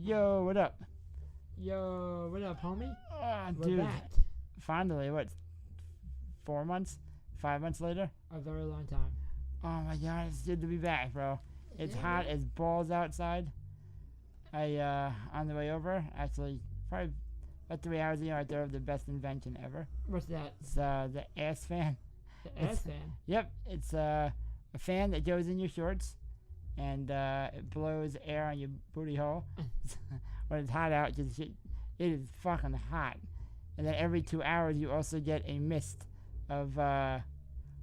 Yo, what up? Yo, what up, homie? We're Dude, back. finally, what, 4 months? 5 months later? A very long time. Oh my god, it's good to be back, bro. It's Yeah, hot man. as balls outside. On the way over, actually, probably about 3 hours ago, I thought of the best invention ever. What's that? It's the ass fan. The ass fan. Yep, it's a fan that goes in your shorts, and it blows air on your booty hole. When it's hot out, it is fucking hot. And then every 2 hours, you also get a mist of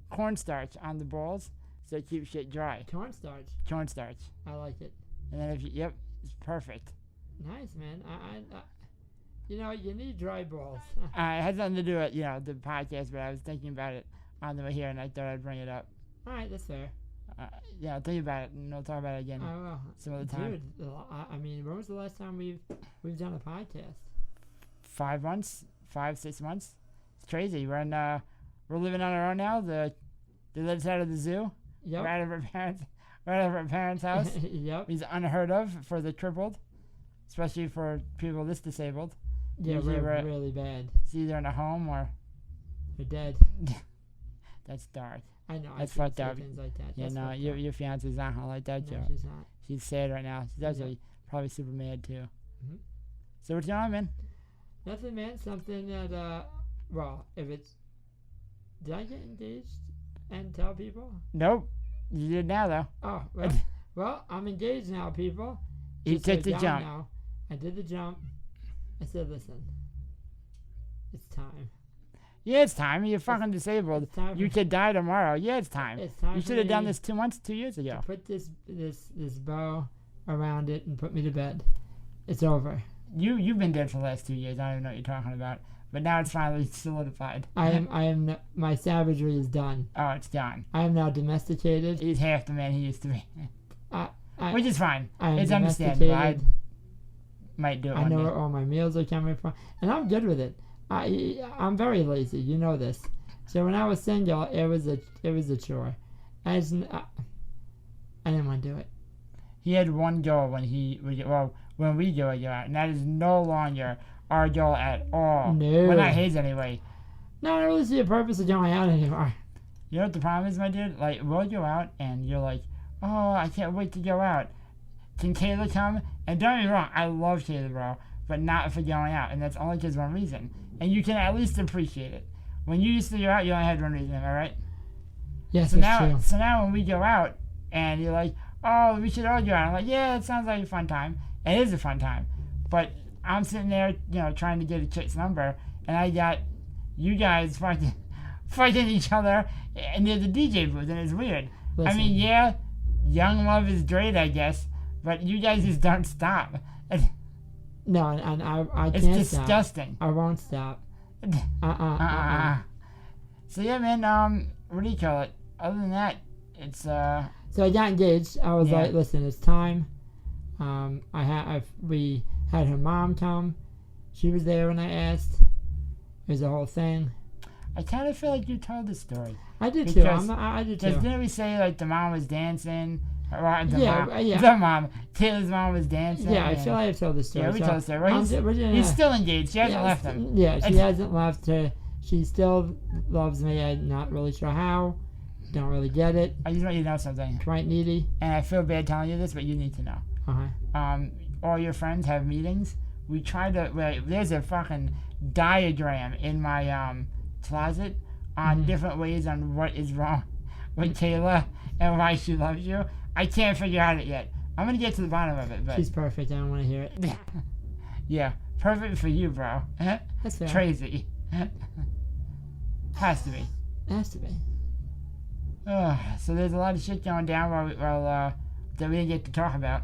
cornstarch on the balls, so it keeps shit dry. Cornstarch. Cornstarch. I like it. And then yep, it's perfect. Nice, man. You know, you need dry balls. It had something to do with, the podcast, but I was thinking about it on the way here, and I thought I'd bring it up. All right, that's fair. Yeah, I'll think about it, and we'll talk about it again I will. some other time. Dude, I mean, when was the last time we've done a podcast? 5 months, 6 months. It's crazy. We're living on our own now. The other side of the zoo. Yep. We're out of our parents' house. Yep. It's unheard of for the crippled, especially for people this disabled. Yeah, Usually we're really bad. It's either in a home or We're dead. that's dark. I know. That's I fucked shouldn't up. say things like that. Yeah, That's no, fucked your up. fiance's not gonna like that No, joke. she's not. She's sad right now. She's actually probably super mad too. Mhm. So what's going on, man? Nothing, man. Something that, well, if it's... Did I get engaged and tell people? Nope. You did now though. Oh, well, I'm engaged now, people. You Just took so the y'all jump. know, I did the jump. I said, listen, it's time. Yeah, it's time. You're fucking disabled. It's time You for, could die tomorrow. Yeah, it's time. it's time You for should have done me this 2 years to ago. put this bow around it and put me to bed. It's over. You've been dead for the last 2 years. I don't even know what you're talking about. But now it's finally solidified. My savagery is done. Oh, it's done. I am now domesticated. He's half the man he used to be. I Which is fine. am It's understandable. I domesticated. might do it I one know day. where all my meals are coming from, and I'm good with it. I'm very lazy, you know this. So when I was single, it was a chore. I didn't want to do it. He had one goal when we go out, and that is no longer our goal at all. No. Well, not his anyway. No, I don't really see a purpose of going out anymore. You know what the problem is, my dude? Like, we'll go out, and you're like, oh, I can't wait to go out. Can Kayla come? And don't get me wrong, I love Kayla, bro, but not for going out, and that's only because one reason. And you can at least appreciate it. When you used to go out, you only had one reason, am I right? Yes, So that's true. so now when we go out, and you're like, oh, we should all go out. I'm like, yeah, it sounds like a fun time. It is a fun time. But I'm sitting there, trying to get a chick's number, and I got you guys fighting each other near the DJ booth, and it's weird. Listen. I mean, yeah, young love is great, I guess, but you guys just don't stop. No, and I It's can't stop. disgusting. I won't stop. So yeah, man, what do you call it? Other than that, it's So I got engaged. I was Yeah. like, listen, it's time. We had her mom come. She was there when I asked. It was a whole thing. I kind of feel like you told the story. I did too. Because- I did Because too. didn't we say like the mom was dancing? Or Yeah. The mom. Taylor's mom was dancing. Yeah, I and- feel like I've told the story. Yeah, we so told the story. Well, I'm he's still engaged. She hasn't left him. Yeah, she It's- hasn't left her. She still loves me. I'm not really sure how. Don't really get it. I just want you to know something. Quite needy. And I feel bad telling you this, but you need to know. Uh-huh. All your friends have meetings. We try to. There's a fucking diagram in my closet on different ways on what is wrong with Kayla and why she loves you. I can't figure out it yet. I'm gonna get to the bottom of it, but She's perfect. I don't want to hear it. yeah, perfect for you, bro. That's fair. Crazy. Has to be. It has to be. So there's a lot of shit going down that we didn't get to talk about.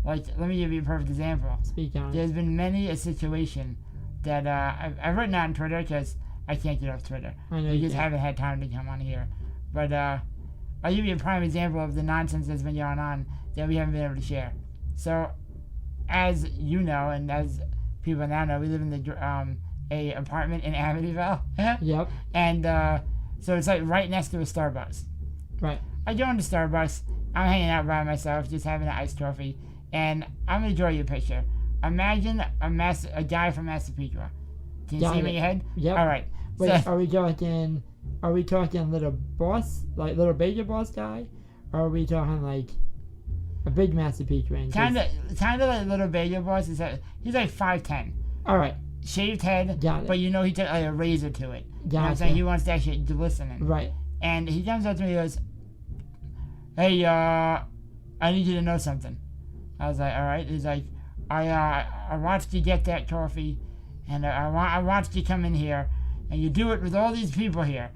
Like, let me give you a perfect example. Speak on it. There's been many a situation that I've written on Twitter because I can't get off Twitter. I know You you just can't. haven't had time to come on here. But I'll give you a prime example of the nonsense that's been going on that we haven't been able to share. So, as you know, and as people now know, we live in a apartment in Amityville. Yep. And so it's like right next to a Starbucks. Right. I go into Starbucks. I'm hanging out by myself, just having an iced coffee, And I'm gonna draw you a picture. Imagine a guy from Massapequa. Can you Got see him it. in your head? Yep. All right. Wait, So, are we talking little boss, like little baby boss guy? Or are we talking like a big Massapequan? kind of like little baby boss. He's like 5'10". Alright, Shaved head. got it. But you know he took like a razor to it. You know what I'm Gotcha. saying? He wants to actually listen. Right. And he comes up to me and goes, "Hey, I need you to know something." I was like, "All right." He's like, I watched you get that trophy, and I watched you come in here, and you do it with all these people here."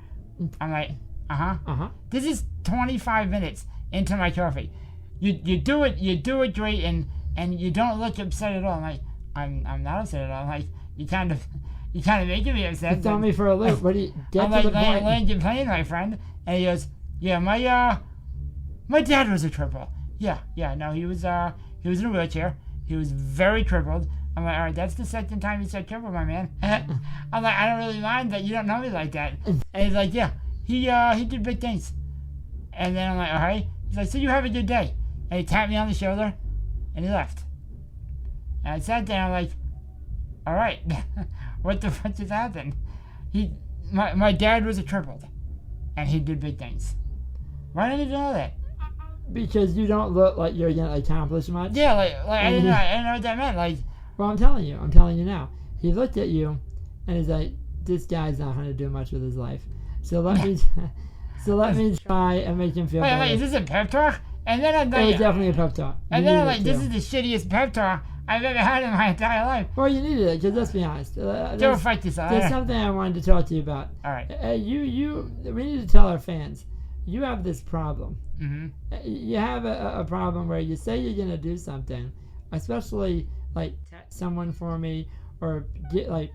I'm like, Uh-huh. This is 25 minutes into my trophy. You do it great, and you don't look upset at all. I'm like, I'm not upset at all. I'm like, you kind of making me upset. You throw me for a loop. What do you get I'm to like, the point? land your plane, my friend. And he goes, "Yeah, my dad was a cripple. Yeah, no, he was in a wheelchair. He was very crippled." I'm like, "All right, that's the second time you said crippled, my man." I'm like, "I don't really mind that you don't know me like that." And he's like, "Yeah, he did big things." And then I'm like, "All right." He's like, "So you have a good day." And he tapped me on the shoulder, and he left. And I sat there, I'm like, "All right, what the fuck just happened?" My dad was a crippled, and he did big things. Why didn't you know that? Because you don't look like you're gonna accomplish much. Yeah, like I didn't know what that meant. Like, Well, I'm telling you now. He looked at you, and he's like, "This guy's not gonna do much with his life. So let me try and make him feel better." wait, is this a pep talk? And then I'm It was like, definitely a pep talk. and You then I'm needed like, it this too. is the shittiest pep talk I've ever had in my entire life. Well, you needed it, because let's be honest. Go There's fight this out. there's something I wanted to talk to you about. All right. We need to tell our fans, you have this problem. Mm-hmm. You have a problem where you say you're gonna do something, especially like text someone for me or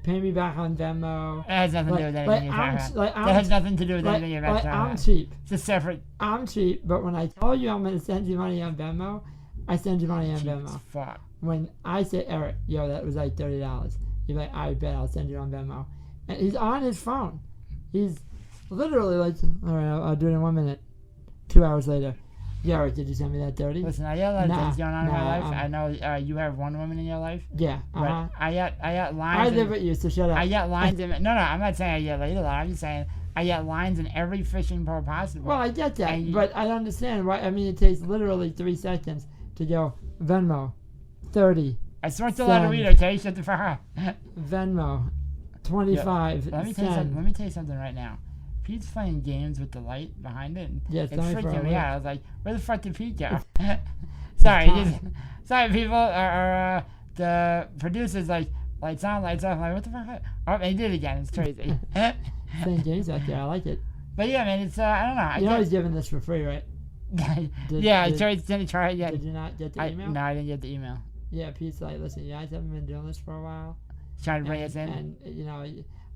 pay me back on Venmo. That has nothing to do with anything you're talking about. That has nothing to do with anything you're about to talk I'm about. cheap. It's a separate. I'm cheap, but when I tell you I'm gonna send you money on Venmo, I send you money on cheap Venmo. as fuck. When I say, "Eric, yo, that was like $30," you're like, "I bet I'll send you on Venmo." And he's on his phone. He's literally like, "All right, I'll do it in 1 minute." 2 hours later, "Yeah, Eric, did you send me that 30?" Listen, I got a lot of things going on in my life. nah, I know you have one woman in your life. Yeah, But I got lines. I live with you, so shut up. I got lines in. No, I'm not saying I get laid a lot. I'm just saying I got lines in every fishing pole possible. Well, I get that, And but I understand why. I mean, it takes literally 3 seconds to go Venmo, 30, I smoked a lot of send. weed. Okay, shut the fuck up. Venmo, 25, Let me tell you something. send. Let me tell you something right now. Pete's playing games with the light behind it. Yeah, It's tell me for a freaking me loop. out. I was like, "Where the fuck did Pete go?" Sorry, Time. sorry, people. The producers like lights on, lights off. I'm like, what the fuck? Oh, and he did it again. It's crazy. Playing games out there, I like it. But yeah, man, it's I don't know. You know he's giving this for free, right? I didn't try it yet. Did you not get the email? No, I didn't get the email. Yeah, Pete's like, "Listen, you guys haven't been doing this for a while." Trying to bring us in. And you know,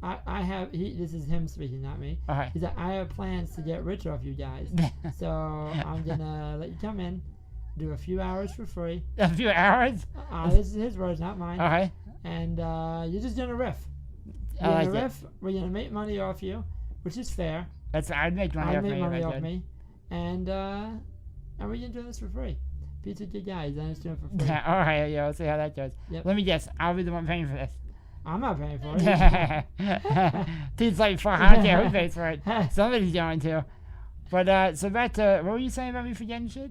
I have. This is him speaking, not me. Okay. He said, "I have plans to get rich off you guys, so I'm gonna let you come in, do a few hours for free." A few hours. This is his words, not mine. Okay. And you're just gonna riff. I You're like gonna it. riff. We're gonna make money off you, which is fair. I'd make money I'd off make me. money if I off could. me, and we're gonna do this for free. Pete's a good guy. He's gonna do it for free. Yeah, all right, yeah, we'll see how that goes. Yep. Let me guess. I'll be the one paying for this. I'm not paying for it. Pete's like, fuck, I don't care who pays for it. Somebody's going to. But, so back to, what were you saying about me forgetting shit?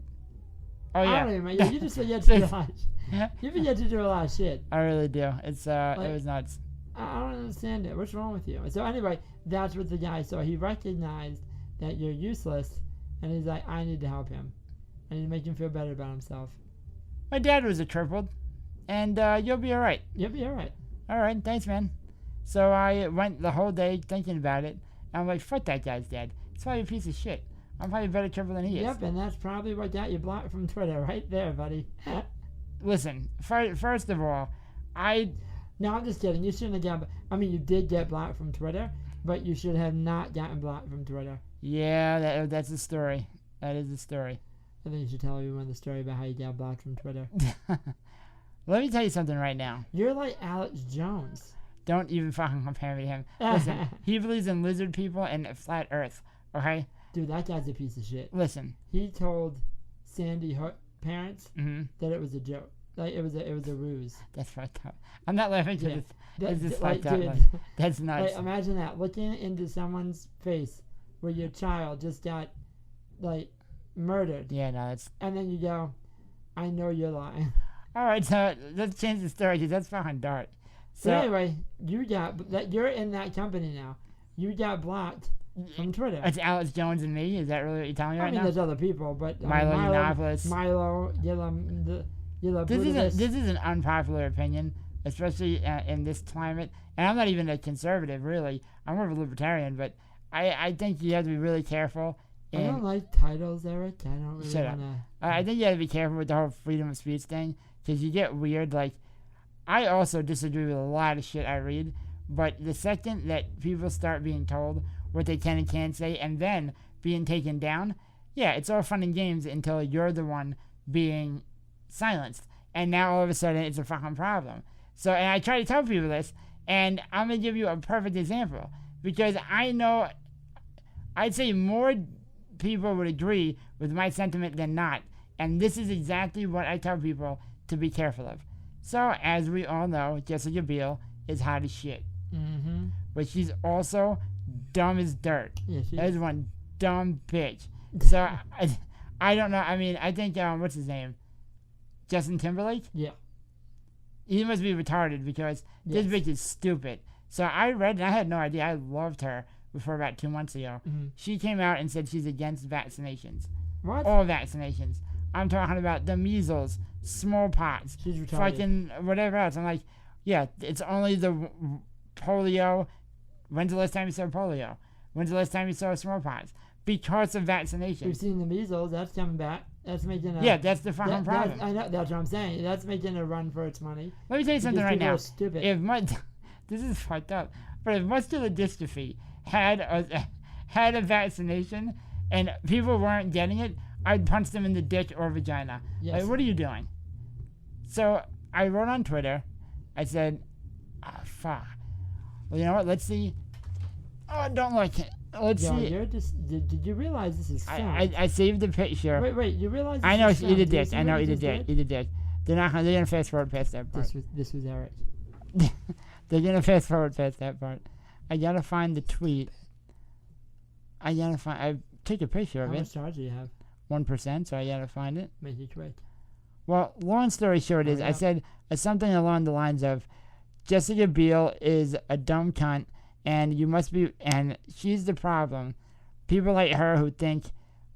Oh, I yeah. don't even. Yeah, you just forget to do a lot. You forget to do a lot of shit. I really do. It's, it was nuts. I don't understand it. What's wrong with you? So anyway, that's what the guy saw. He recognized that you're useless, and he's like, "I need to help him. I need to make him feel better about himself." My dad was a crippled, and you'll be all right. You'll be all right. All right, thanks, man. So I went the whole day thinking about it, and I'm like, fuck that guy's dad. He's probably a piece of shit. I'm probably a better cripple than he is. Yep, and that's probably what got you blocked from Twitter right there, buddy. Listen, first of all, No, I'm just kidding. You shouldn't have got. I mean, you did get blocked from Twitter, but you should have not gotten blocked from Twitter. Yeah, that's the story. That is the story. I think you should tell everyone the story about how you got blocked from Twitter. Let me tell you something right now. You're like Alex Jones. Don't even fucking compare me to him. Listen, he believes in lizard people and a flat Earth. Okay. Dude, that guy's a piece of shit. Listen. He told Sandy Hook parents Mm-hmm. that it was a joke. Like it was a ruse. That's fucked up. I'm not laughing because it's just like, fucked up. dude, Like, that's nuts. like, imagine that, looking into someone's face where your child just got like murdered, Yeah, no, that's... and then you go, "I know you're lying." All right, so let's change the story because that's fucking dark. So So anyway, you're in that company now. You got blocked from Twitter. it's Alex Jones and me. Is that really what you're telling me I right mean, now? there's other people, but Milo Yiannopoulos. Milo, This is an unpopular opinion, especially in this climate. And I'm not even a conservative, really. I'm more of a libertarian, but I think you have to be really careful. I don't like titles, Eric. I don't really Shut up. want I think you have to be careful with the whole freedom of speech thing because you get weird. Like, I also disagree with a lot of shit I read, but the second that people start being told what they can and can't say and then being taken down, yeah, it's all fun and games until you're the one being silenced. And now all of a sudden it's a fucking problem. So, and I try to tell people this, and I'm going to give you a perfect example because I know I'd say more people would agree with my sentiment than not. And this is exactly what I tell people to be careful of. So, as we all know, Jessica Biel is hot as shit. Mm-hmm. But she's also dumb as dirt. Yeah, she That is. is one dumb bitch. So, I don't know. I mean, I think, what's his name? Justin Timberlake? Yeah. He must be retarded because this Yes. bitch is stupid. So I read, and I had no idea. I loved her before about 2 months ago. Mhm. She came out and said she's against vaccinations. What? All vaccinations. I'm talking about the measles, smallpox, She's retarded. fucking whatever else. I'm like, yeah, it's only the polio. When's the last time you saw polio? When's the last time you saw smallpox? Because of We've vaccination. seen the measles. That's coming back. That's making a... Yeah, that's the fucking problem. I know. That's what I'm saying. That's making a run for its money. Let me tell you something Because right people now. are stupid. If this is fucked up, but if muscular dystrophy had a vaccination and people weren't getting it, I'd punch them in the dick or vagina. Yes. Like, what are you doing? So I wrote on Twitter. I said, "Ah, fuck. Well, you know what? Let's see. Oh, don't like it. Let's Yo, see. you're just... Did you realize this is filmed? I saved the picture. Wait. You realize this I know. is filmed? Eat a Do you dick. see I what know. you Eat a just dick. did? Eat a dick. They're gonna fast forward past that part. This was Eric. They're gonna fast forward past that part. I gotta find the tweet. I took a picture How of it. much charge do you have? 1%, so I gotta find it. Make it quick. Well, long story short is, Hurry I up. said something along the lines of, Jessica Biel is a dumb cunt, and she's the problem. People like her who think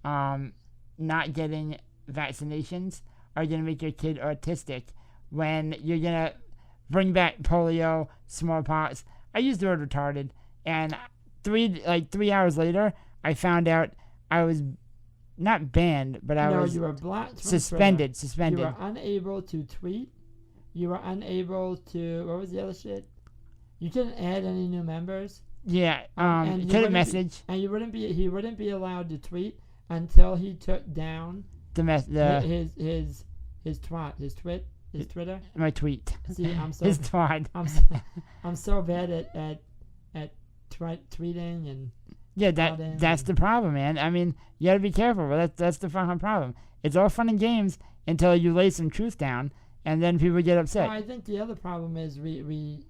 not getting vaccinations are gonna make your kid autistic when you're gonna bring back polio, smallpox. I used the word retarded, and 3 hours later, I found out I was not banned, but I was you were blocked from suspended. Twitter. You were unable to tweet. You were unable to... What was the other shit? You couldn't add any new members. Yeah, and you couldn't wouldn't message And he wouldn't be allowed to tweet until he took down his Twitter. my tweet. See, I'm so His twat. I'm so bad at tweeting and Yeah, Alden that's the problem, man. I mean, you gotta be careful. But that's the fucking problem. It's all fun and games until you lay some truth down, and then people get upset. I think the other problem is we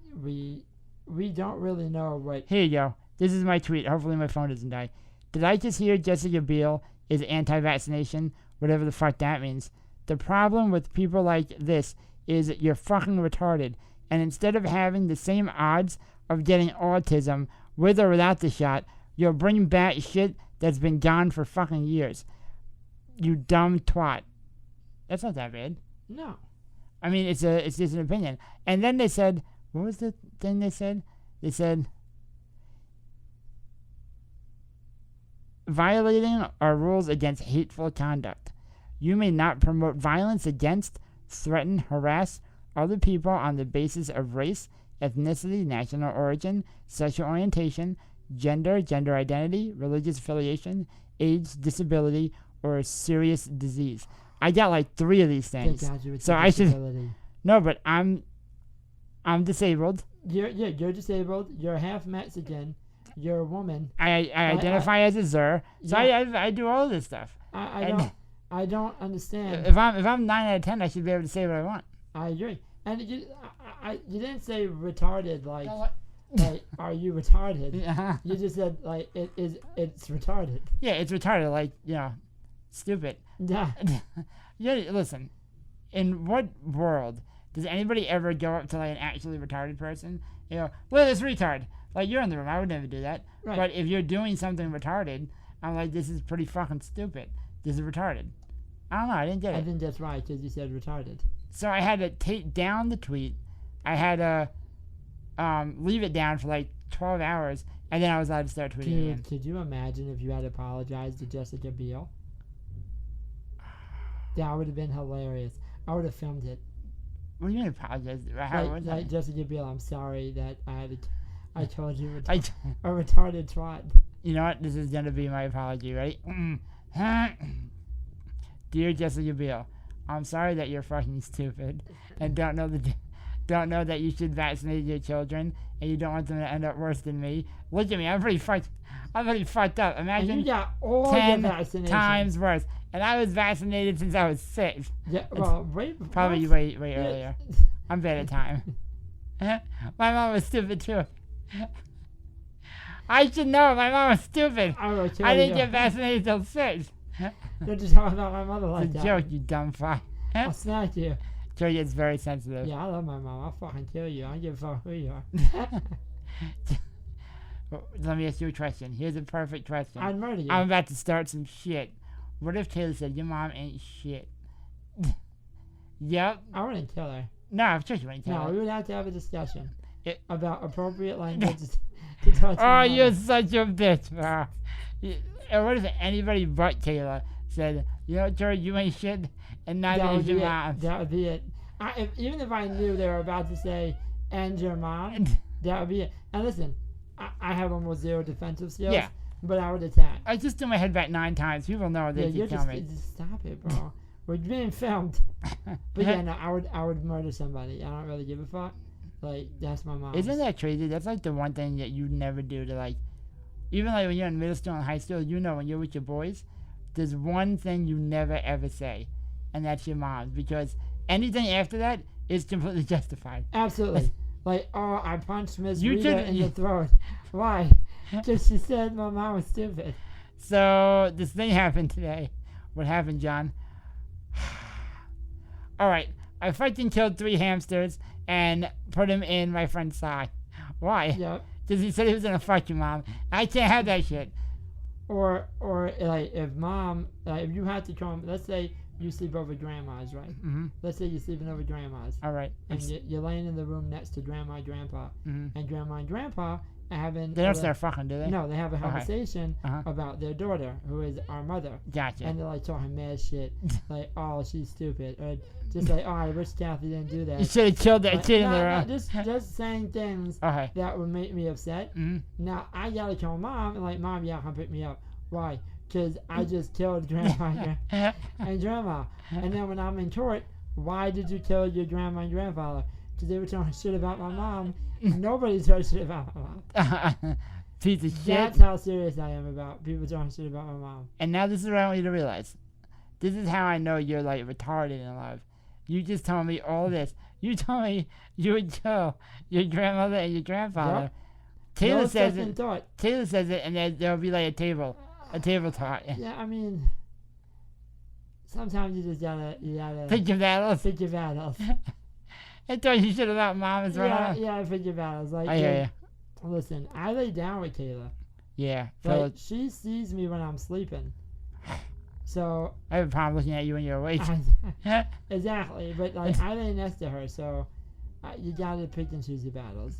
don't really know what. Here you go. This is my tweet. Hopefully my phone doesn't die. Did I just hear Jessica Biel is anti-vaccination? Whatever the fuck that means. The problem with people like this is you're fucking retarded. And instead of having the same odds of getting autism with or without the shot, you'll bring back shit that's been gone for fucking years. You dumb twat. That's not that bad. No. I mean, it's just an opinion. And then they said, what was the thing they said? They said, violating our rules against hateful conduct. You may not promote violence against, threaten, harass other people on the basis of race, ethnicity, national origin, sexual orientation, gender identity, religious affiliation, age, disability, or a serious disease. I got like 3 of these things. So I should... No, but I'm disabled. You're disabled. You're half Mexican. You're a woman. I identify as a Zer. So Yeah. I do all this stuff. I I don't understand. If I'm 9 out of 10, I should be able to say what I want. I agree. And you didn't say retarded like are you retarded? Yeah. You just said like it's retarded. Yeah, it's retarded. Like stupid. Yeah. Yeah. Listen, in what world does anybody ever go up to like an actually retarded person? Well, this retard. Like, you're in the room. I would never do that. Right. But if you're doing something retarded, I'm like, this is pretty fucking stupid. This is retarded. I don't know. I didn't get it. I think that's right because you said retarded. So I had to take down the tweet. I had to leave it down for like 12 hours, and then I was allowed to start tweeting again. Dude, could you imagine if you had apologized to Jessica Biel? That would have been hilarious. I would have filmed it. What do you mean apologize? Like Jessica Biel, I'm sorry that I told you a retarded twat. You know what? This is going to be my apology, right? Dear Jessica Biel, I'm sorry that you're fucking stupid and don't know that you should vaccinate your children and you don't want them to end up worse than me. Look at me, I'm pretty fucked up. Imagine and you got all 10 the vaccinations. times worse. And I was vaccinated since I was 6. Yeah, well, Probably way earlier. I'm bad at time. My mom was stupid too. I should know. My mom was stupid. I didn't get vaccinated till 6. Don't you talk about my mother like it's that. It's a joke, you dumb fuck. I'll smack you. Joe gets very sensitive. Yeah, I love my mom. I'll fucking kill you. I don't give a fuck who you are. Let me ask you a question. Here's a perfect question. I'd murder you. I'm about to start some shit. What if Taylor said, your mom ain't shit? Yep. I wouldn't kill her. No, of course you wouldn't kill her. No, we would have to have a discussion about appropriate language to talk to Oh, you're such a bitch, bro. What if anybody but Taylor said, George, you ain't shit, and neither is your mom? That would be it. Even if I knew they were about to say, and your mom, that would be it. And listen, I have almost zero defensive skills. Yeah. But I would attack. I just threw my head back 9 times. People know they keep telling me. Just stop it, bro. We're being filmed. But yeah, no, I would murder somebody. I don't really give a fuck. Like, that's my mom. Isn't that crazy? That's like the one thing that you never do to like, even like when you're in middle school and high school, when you're with your boys, there's one thing you never ever say, and that's your mom. Because anything after that is completely justified. Absolutely. Like, oh, I punched Miss Rita in the throat. Why? Because she said my mom was stupid. So, this thing happened today. What happened, John? Alright, I fucking killed 3 hamsters and put them in my friend's thigh. Why? Yep. Because he said he was going to fuck your mom. I can't have that shit. Or like, if mom, if you had to come, let's say you sleep over grandma's, right? Mm-hmm. Let's say you're sleeping over grandma's. Alright. And you're laying in the room next to grandma and grandpa. Mm-hmm. And grandma and grandpa having... They don't start fucking, do they? No, they have a conversation about their daughter, who is our mother. Gotcha. And they're like talking mad shit. Like, oh, she's stupid. Or just like, oh, I wish Kathy didn't do that. You should have killed that kid in the room. Just saying things that would make me upset. Mm-hmm. Now, I gotta call mom, and like, mom, yeah, come pick me up. Why? Because I just killed grandpa and grandma. And then when I'm in court, why did you kill your grandma and grandfather? Because they were talking shit about my mom. Nobody talks shit about my mom. Piece of shit. That's how serious I am about people talking shit about my mom. And now this is what I want you to realize. This is how I know you're like retarded in life. You just told me all this. You told me you would kill your grandmother and your grandfather. Yep. Taylor says it. Taylor says it, and then there'll be like a table talk. Yeah, I mean, sometimes you just gotta pick your battles. Pick your battles. I told you shit about mom as well. Yeah, pick your battles. Like, I hear you. Listen, I lay down with Kayla. Yeah. Like, she sees me when I'm sleeping. So I have a problem looking at you when you're awake. Exactly, but like I lay next to her, so you gotta pick and choose your battles.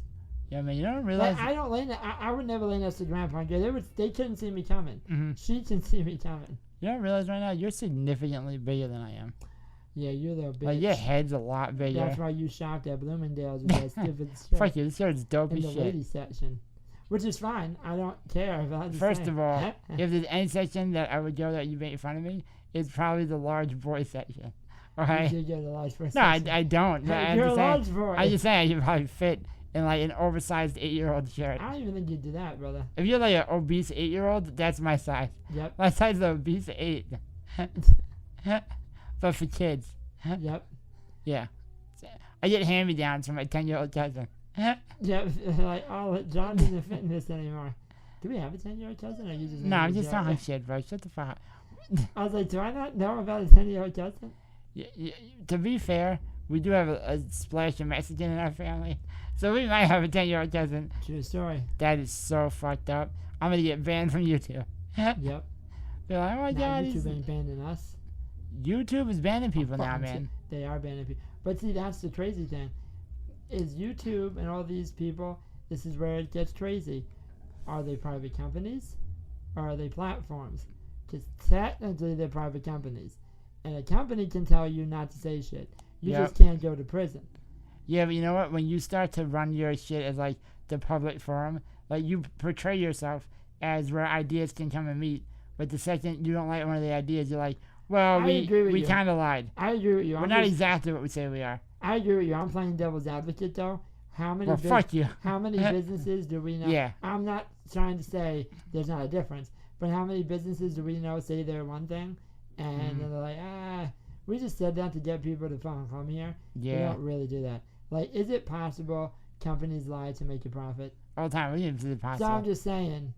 Yeah, man, you don't realize. Like, I don't lay. I would never lay next to Grandpa. They couldn't see me coming. Mm-hmm. She can see me coming. You don't realize right now you're significantly bigger than I am. Yeah, you're the bitch. Like, your head's a lot bigger. That's why you shopped at Bloomingdale's with that stupid shirt. Fuck you, this shirt's dope as shit. In the ladies section. Which is fine. I don't care. First of all, if there's any section that I would go that you make fun of me, it's probably the large boy section. Okay? You should go to the large boy section. No, I don't. You're a large boy. I'm just saying I should probably fit in like an oversized 8-year-old shirt. I don't even think you'd do that, brother. If you're like an obese 8-year-old, that's my size. Yep. My size is obese 8. but for kids. Yep. Yeah. I get hand-me-downs from my 10-year-old cousin. Yep. Like, oh, John isn't fitting this anymore. Do we have a 10-year-old cousin, or you just? No, I'm just talking shit, bro. Shut the fuck up. I was like, do I not know about a 10-year-old cousin? To be fair, we do have a splash of Mexican in our family, so we might have a 10-year-old cousin. True story. That is so fucked up. I'm gonna get banned from YouTube. Yep. They're like, oh my god, YouTube ain't banning us. YouTube is banning people now, man. They are banning people. But see, that's the crazy thing. Is YouTube and all these people, this is where it gets crazy. Are they private companies? Or are they platforms? Because technically they're private companies. And a company can tell you not to say shit. You just can't go to prison. Yeah, but you know what? When you start to run your shit as like the public forum, like you portray yourself as where ideas can come and meet. But the second you don't like one of the ideas, you're like, well, we kind of lied. I agree with you. We're not exactly what we say we are. I agree with you. I'm playing devil's advocate, though. Fuck you. How many businesses do we know? Yeah. I'm not trying to say there's not a difference, but how many businesses do we know say they're one thing, and then they're like, we just said that to get people to fucking come here. Yeah. We don't really do that. Like, is it possible companies lie to make a profit? All the time. We didn't see it possible. So I'm just saying,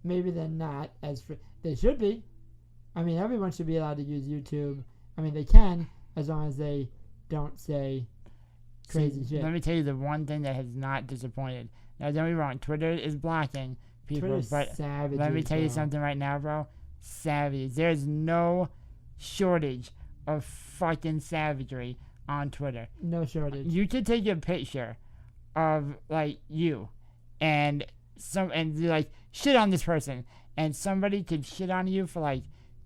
maybe they're not as free. They should be. I mean, everyone should be allowed to use YouTube. I mean, they can, as long as they don't say crazy shit. Let me tell you the one thing that has not disappointed. Now, don't get me wrong. Twitter is blocking people. Twitter's but savage. let me tell you something right now, bro. Savage. There's no shortage of fucking savagery on Twitter. No shortage. You could take a picture of, like, you and like, shit on this person. And somebody could shit on you for, like,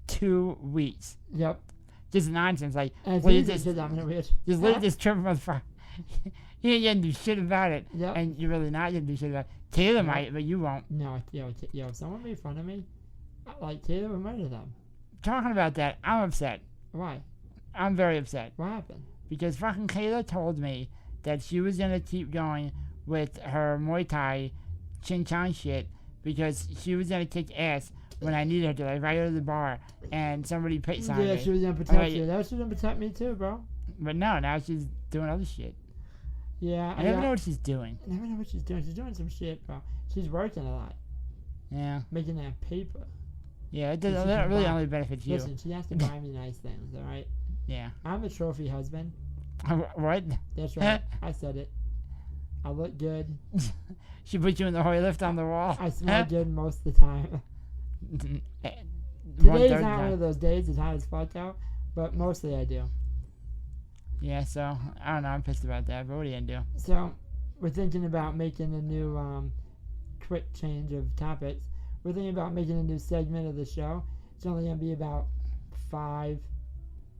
2 weeks. Yep. Just nonsense. Like, just leave this trip motherfucker. You ain't gonna do shit about it. Yep. And you're really not gonna do shit about it. Taylor might, but you won't. No, if someone made fun of me, like, Taylor would murder them. Talking about that, I'm upset. Why? I'm very upset. What happened? Because fucking Kayla told me that she was gonna keep going with her Muay Thai Ching Chong shit because she was gonna kick ass when I needed her to, like, right out of the bar and somebody picks on me. Yeah, she was gonna protect you. That was gonna protect me too, bro. But no, now she's doing other shit. Yeah. I never know what she's doing. I never know what she's doing. She's doing some shit, bro. She's working a lot. Yeah. Making that paper. Yeah, it doesn't really only benefits you. Listen, she has to buy me nice things, alright? Yeah. I'm a trophy husband. What? That's right. I said it. I look good. She put you in the Hoy lift on the wall. I smell good most of the time. Today's not one of those days. It's hot as fuck out, but mostly I do. Yeah, so I don't know. I'm pissed about that, but what are you gonna do? So we're thinking about making a new quick change of topics. We're thinking about making a new segment of the show. It's only gonna be about 5,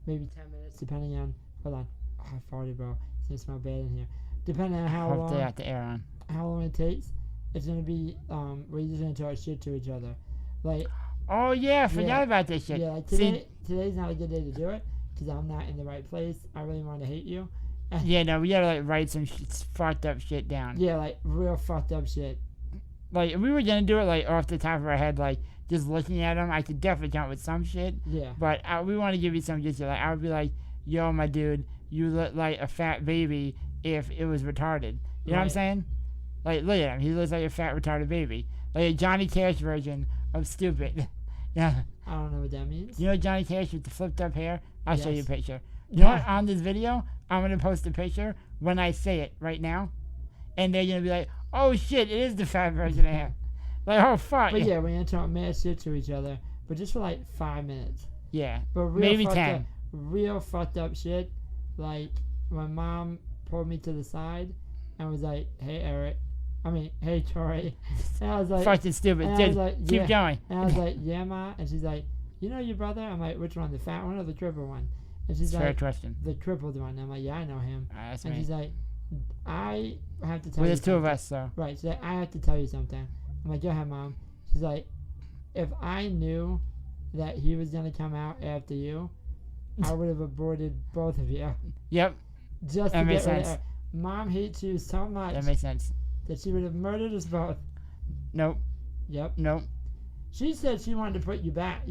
maybe 10 minutes, depending on. Hold on. Oh, I farted, bro. It's gonna smell bad in here. Depending on how long. They have the air on. How long it takes. It's gonna be. We're just gonna talk shit to each other, like. Oh yeah, forgot about this shit. Yeah, like today's not a good day to do it because I'm not in the right place. I really want to hate you. Yeah, no, we gotta, like, write some fucked up shit down. Yeah, like real fucked up shit. Like, if we were gonna do it, like, off the top of our head, like, just looking at them, I could definitely come up with some shit. Yeah. But we want to give you some just like, I would be like, yo, my dude, you look like a fat baby if it was retarded. You know what I'm saying? Like, look at him. He looks like a fat retarded baby. Like a Johnny Cash version of stupid. Yeah. I don't know what that means. You know Johnny Cash with the flipped up hair? I'll show you a picture. You know what? On this video, I'm going to post a picture when I say it right now. And they're going to be like, oh shit, it is the fat version of him. Like, oh fuck. But yeah, we're going to talk mad shit to each other. But just for like 5 minutes. Yeah. But maybe 10. Real fucked up shit. Like, my mom pulled me to the side and was like, hey Tori. And I was like, fucking stupid. Dude, like, keep going. And I was like, yeah, ma. And she's like, you know your brother? I'm like, which one? The fat one or the crippled one? And she's like, fair question. The crippled one. I'm like, yeah, I know him. That's and me. She's like, I have to tell you. Well, there's two something. of us, so. Right. She's like, I have to tell you something. I'm like, go ahead, mom. She's like, if I knew that he was gonna come out after you, I would have aborted both of you. Yep. Just that to makes get rid of sense. her. Mom hates you so much. That makes sense. That she would have murdered us both. Nope. Yep. Nope. She said she wanted to put you back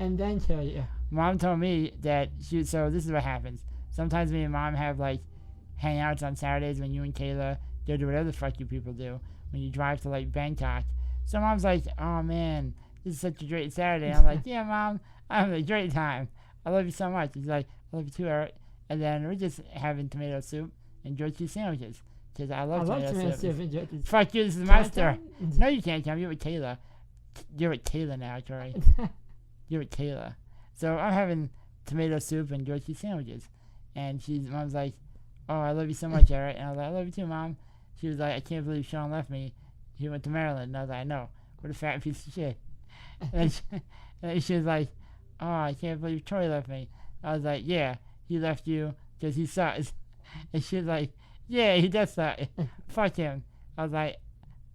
and then kill you. Mom told me that so this is what happens. Sometimes me and Mom have like hangouts on Saturdays when you and Kayla go do whatever the fuck you people do when you drive to like Bangkok. So Mom's like, oh man, this is such a great Saturday. I'm like, yeah, Mom, I'm having a great time. I love you so much. She's like, I love you too, Eric. And then we're just having tomato soup and grilled cheese sandwiches. Because I love tomato soup. Fuck you, this is my story. No, you can't come. You're with Kayla. You're with Kayla now, Tori. You're with Kayla. So I'm having tomato soup and grilled cheese sandwiches. And Mom's like, oh, I love you so much, Eric. And I was like, I love you too, Mom. She was like, I can't believe Sean left me. He went to Maryland. And I was like, I know. What a fat piece of shit. And then she was like, oh, I can't believe Troy left me. I was like, yeah, he left you because he sucks. And she was like, yeah, he does suck. Fuck him. I was like,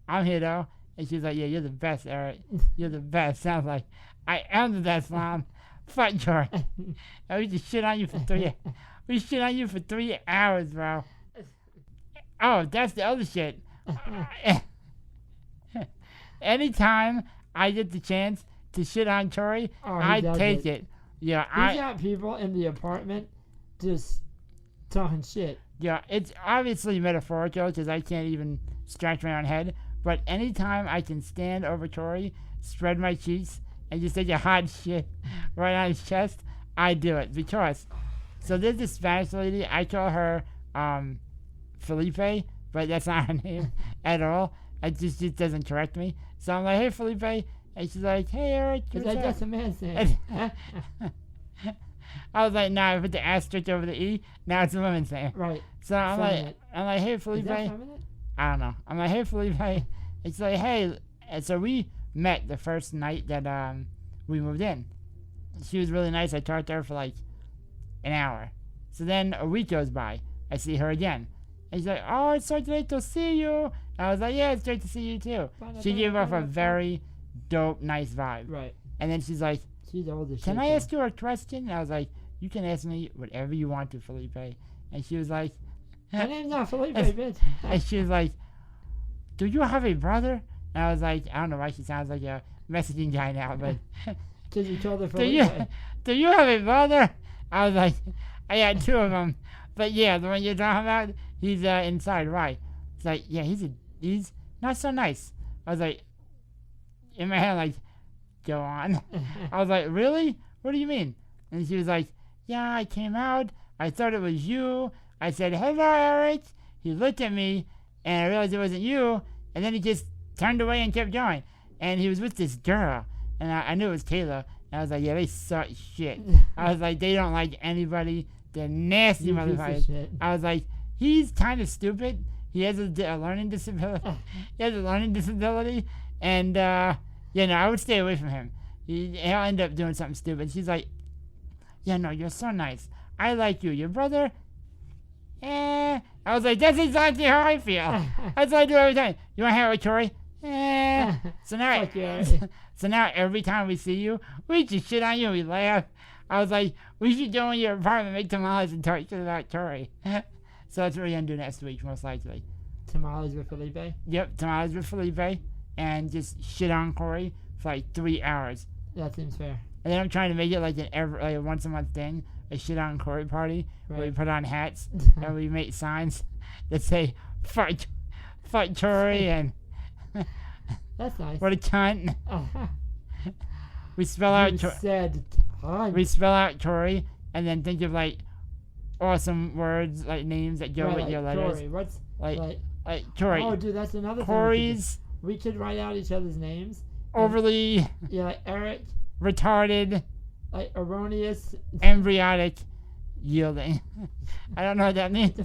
I'm here though. And she was like, yeah, you're the best, Eric. You're the best. Sounds like, I am the best, Mom. Fuck Troy. And we just shit on you for 3 hours, bro. Oh, that's the other shit. Anytime I get the chance to shit on Tori, I take it. Yeah, He's got people in the apartment just talking shit. Yeah, it's obviously metaphorical because I can't even scratch my own head. But anytime I can stand over Tori, spread my cheeks, and just take a hot shit right on his chest, I do it. Because, so there's this Spanish lady, I call her Felipe, but that's not her name at all. It just doesn't correct me. So I'm like, hey, Felipe. And she's like, hey, Eric. Is that just a man's name? I was like, nah, I put the asterisk over the E. Now it's a woman's name. Right. So I'm like, hey, Felipe. Is that feminine? I don't know. I'm like, hey, Felipe. It's like, hey. And so we met the first night that we moved in. She was really nice. I talked to her for like an hour. So then a week goes by. I see her again. And she's like, oh, it's so great to see you. I was like, yeah, it's great to see you too. She gave off a very dope, nice vibe. Right. And then she's like, she's old as shit. Can I ask you a question? And I was like, you can ask me whatever you want to, Felipe. And she was like, my name's not Felipe, bitch. And she was like, do you have a brother? And I was like, I don't know why she sounds like a messaging guy now, but because you told her Felipe. Do you have a brother? I was like, I got 2 of them. But yeah, the one you're talking about, he's inside, right? It's like, yeah, he's not so nice. I was like, in my head, like, go on. I was like, really? What do you mean? And she was like, yeah, I came out. I thought it was you. I said, hello, Eric. He looked at me, and I realized it wasn't you. And then he just turned away and kept going. And he was with this girl. And I knew it was Kayla. And I was like, yeah, they suck shit. I was like, they don't like anybody. They're nasty motherfuckers. I was like, he's kind of stupid. He has a learning disability. And, I would stay away from him. He'll end up doing something stupid. She's like, yeah, no, you're so nice. I like you. Your brother? I was like, that's exactly how I feel. That's what I do every time. You want to hang out with Tori? So now every time we see you, we just shit on you. We laugh. I was like, we should go in your apartment, make tamales, and talk shit about Tori. So that's what we're going to do next week, most likely. Tamales with Felipe? Yep, tamales with Felipe. And just shit on Corey for like 3 hours. That seems fair. And then I'm trying to make it like a once a month thing, a shit on Corey party, where we put on hats and we make signs that say fuck Corey and that's nice. What a cunt. We spell out we spell out Corey and then think of like awesome words like names that go with your letters. Corey. What's like Corey? Oh, dude, that's another Corey's. thing. We could write out each other's names. Overly. Yeah, like Eric. Retarded. Like erroneous. Embryonic. Yielding. I don't know what that means.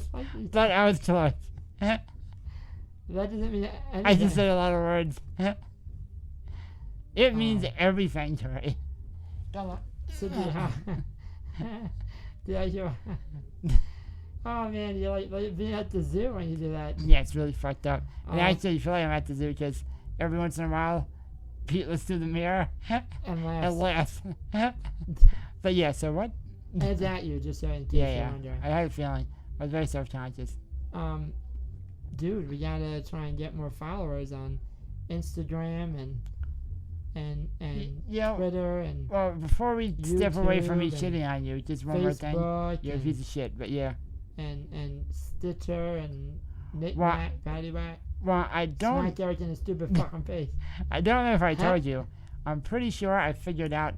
But I was close. That doesn't mean anything. I just said a lot of words. It means everything, Tori. So oh man, you're like being at the zoo when you do that. Yeah, it's really fucked up. And I actually feel like I'm at the zoo because every once in a while, Pete looks through the mirror and laughs. But yeah, so what? It's at you, just so in case you're wondering. I had a feeling. I was very self-conscious. Dude, we gotta try and get more followers on Instagram and You know, Twitter and well, before we step away from me YouTube and shitting on you, just one more thing. Facebook You're a piece of shit, but yeah. and Stitcher and Well, Knick-Knack, Paddywhack. Well, I don't. Smack Eric in his stupid fucking face. I don't know if I Huh? told you. I'm pretty sure I figured out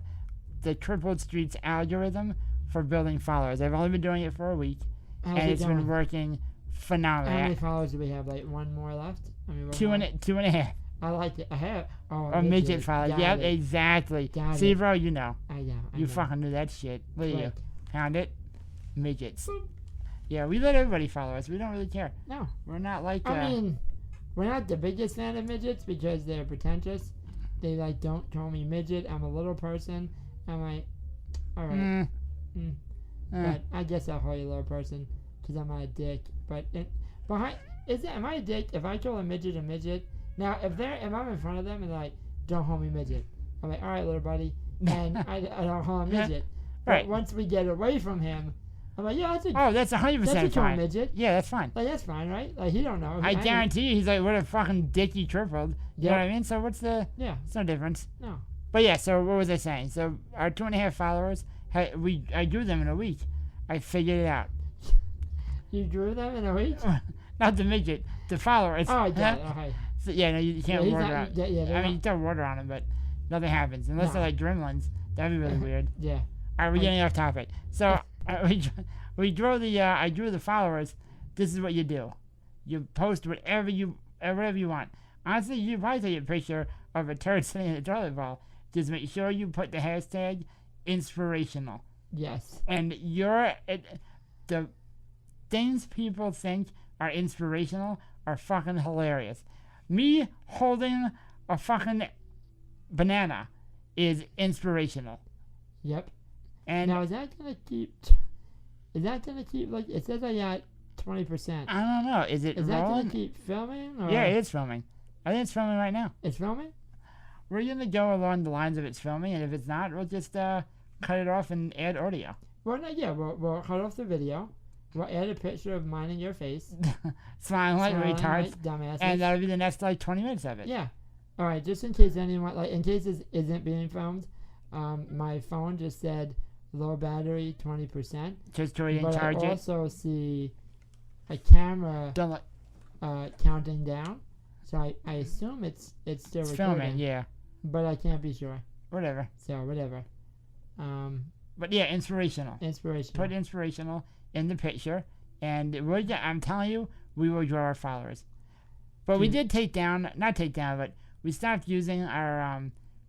the Crippled Streets algorithm for building followers. I've only been doing it for a week, How's and it it's going? been working How many phenomenally. followers do we have? Like one more left? I mean, Two and a half. I like it. I have. Oh, Or midget followers. Got Yep, it. exactly. Got See, it. bro, you know. I know. You fucking knew that shit. Look at you. Click. Found it. Midgets. Boop. Yeah, we let everybody follow us. We don't really care. No. We're not like. I mean, we're not the biggest fan of midgets because they're pretentious. They like don't call me midget. I'm a little person. I'm like, all right. But I guess I'll call you a little person because I'm not a dick. But am I a dick if I call a midget? Now if I'm in front of them and they're like, don't call me midget, I'm like, all right, little buddy, and I don't call him midget. But Right. once we get away from him, I'm like, yeah, Oh, that's 100% that's a fine. midget. Yeah, that's fine. Like that's fine, right? Like he don't know. I guarantee you, he's like, what a fucking dick you tripled. You know Yep. what I mean? So what's the? Yeah. It's no difference. No. But yeah, so what was I saying? So our 2.5 followers, I grew them in a week. I figured it out. You drew them in a week? Not the midget, the followers. Oh, I got it. Okay. So, yeah, no, you can't he's water not- on. yeah, they're I mean, you not- throw water on them, but nothing happens unless they're No. like gremlins. That'd be really weird. Yeah. All right, we're getting off topic. So we drew the I drew the followers. This is what you do. You post whatever you want. Honestly, you probably take a picture of a turd sitting in a toilet bowl. Just make sure you put the hashtag inspirational. Yes. And the things people think are inspirational are fucking hilarious. Me holding a fucking banana is inspirational. Yep. And Now is that gonna keep? Like it says I got 20%? I don't know. Is it Is that rolling? gonna keep filming? Or Yeah, it is filming. I think it's filming right now. It's filming. We're gonna go along the lines of it's filming, and if it's not, we'll just cut it off and add audio. Well, no, yeah. We'll cut off the video. We'll add a picture of mine and your face. Smiling like Smiling retards, like dumbasses. and that'll be the next like 20 minutes of it. Yeah. All right. Just in case anyone in case this isn't being filmed, my phone just said low battery 20%. Just so we didn't But charge I it. also see a camera Don't look. counting down. So I assume it's still It's recording. filming, yeah. But I can't be sure. Whatever. So whatever. But yeah, inspirational. Inspirational. Put inspirational in the picture, and I'm telling you, we will grow our followers. But we did not take down, but we stopped using our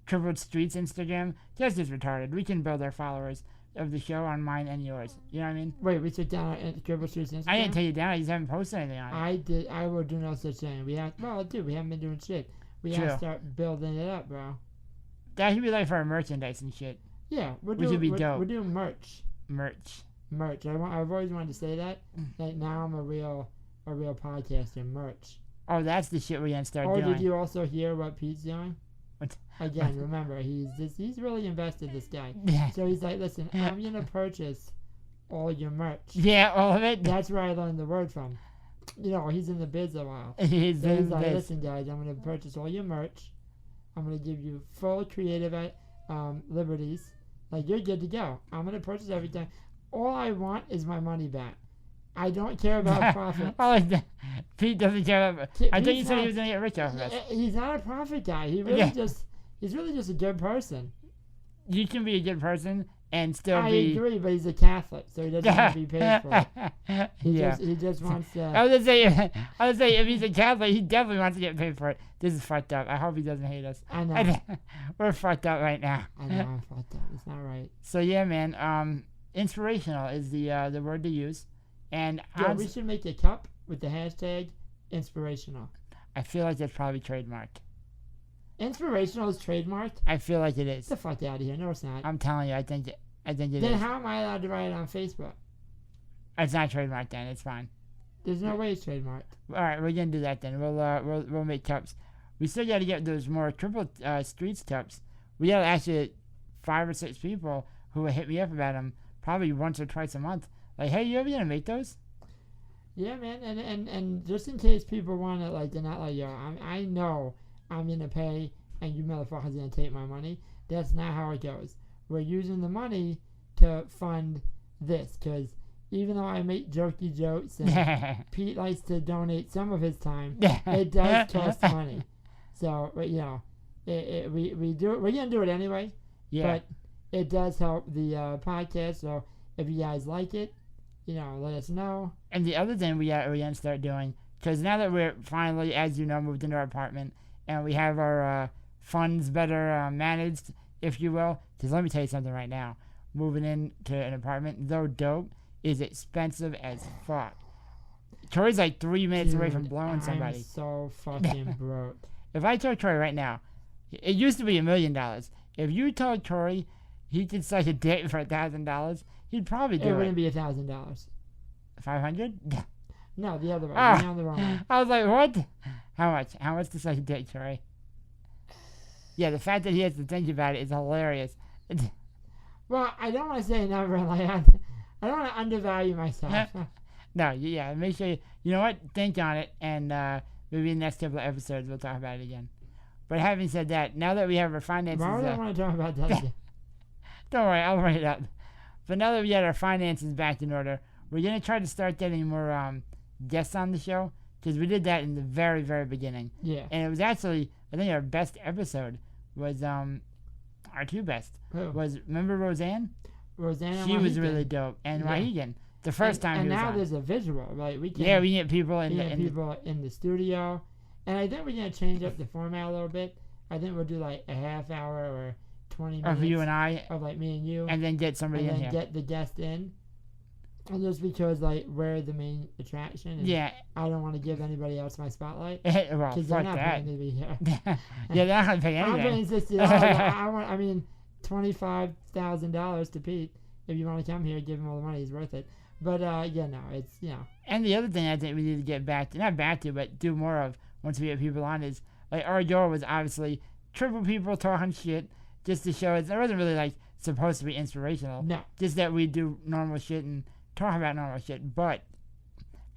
Crippled Streets Instagram. Just as retarded. We can build our followers of the show on mine and yours. You know what I mean? Wait, we took down our Cripple Street's Instagram? I didn't take it down. I just haven't posted anything on it. I did. I will do no such thing. We haven't been doing shit. We have to True. start building it up, bro. That should be like for our merchandise and shit. Yeah, Which would be dope. We're doing merch. Merch. I've always wanted to say that. Like now I'm a real podcaster. Merch. Oh, that's the shit we're gonna start Oh, doing. did you also hear what Pete's doing? What? Again, remember he's really invested. This guy. Yeah. So he's like, listen, I'm gonna purchase all your merch. Yeah, all of it. That's where I learned the word from. You know, he's in the biz a while. He's So he's in like, this. listen, guys, I'm going to purchase all your merch. I'm going to give you full creative liberties. Like, you're good to go. I'm going to purchase everything. All I want is my money back. I don't care about profit. Oh, Pete doesn't care about. I thought you Pete's said he not- was gonna get rich off of us. He's not a profit guy. He's really just a good person. You can be a good person and still I be. agree, but he's a Catholic, so he doesn't want to be paid for it. Yeah. He just wants to. I was gonna say, if he's a Catholic, he definitely wants to get paid for it. This is fucked up. I hope he doesn't hate us. I know. We're fucked up right now. I know. I'm fucked up. It's not right. So yeah, man. Inspirational is the word to use, and Yeah, we should make a cup with the hashtag inspirational. I feel like that's probably trademarked. Inspirational is trademarked? I feel like it is. Get the fuck out of here. No, it's not. I'm telling you, I think it Then is. how am I allowed to write it on Facebook? It's not trademarked then. It's fine. There's no way it's trademarked. All right, we're gonna do that then. We'll make cups. We still got to get those more Cripple Streets cups. We got actually 5 or 6 people who will hit me up about them probably once or twice a month. Like, hey, you ever gonna make those? Yeah, man. And just in case people want to, like, they're not like, yo, I know I'm going to pay and you motherfuckers gonna take my money. That's not how it goes. We're using the money to fund this, because even though I make jokey jokes and Pete likes to donate some of his time, it does cost money. So, you know, we do it. We're gonna do it anyway. Yeah. But it does help the podcast. So if you guys like it, you know, let us know. And the other thing we're gonna start doing, because now that we're finally, as you know, moved into our apartment and we have our funds better managed, if you will. Because let me tell you something right now. Moving into an apartment, though dope, is expensive as fuck. Troy's like 3 minutes away from blowing somebody. I'm so fucking broke. If I told Troy right now, it used to be $1 million. If you told Troy he could suck a dick for $1,000, he'd probably do it. It wouldn't be $1,000. 500? No, the other way. Oh. You're on the wrong one. I was like, what? How much? How much to suck a dick, Troy? Yeah, the fact that he has to think about it is hilarious. Well, I don't want to say a number. Like, I don't want to undervalue myself. No, yeah, make sure you know what? Think on it, and maybe in the next couple of episodes we'll talk about it again. But having said that, now that we have our finances... Why would I want to talk about that again? Don't worry, I'll write it up. But now that we got our finances back in order, we're going to try to start getting more guests on the show, because we did that in the very, very beginning. Yeah. And it was actually, I think our best episode was, our two best. Who? Was, remember Roseanne? Roseanne. She was really dope. And Yeah. Rahegan, the first time and he was now on. there's a visual, right? We can, Yeah, we get people in we the... get people in the studio. And I think we're going to change up the format a little bit. I think we'll do like a half hour or 20 minutes. Of you and I. Of like me and you. And then get somebody and in then here. get the guest in. And just because like we're the main attraction. And Yeah. I don't want to give anybody else my spotlight. Well, Because they're fuck not that. paying to be here. Yeah, they're not going to pay I'm anything. paying $60. I mean, $25,000 to Pete. If you want to come here, give him all the money. He's worth it. But yeah, no, it's, you know. And the other thing I think we need to get back to, not back to, but do more of once we get people on is, like, our goal was obviously triple people talking shit just to show it wasn't really, like, supposed to be inspirational. No. Just that we do normal shit and talk about normal shit. But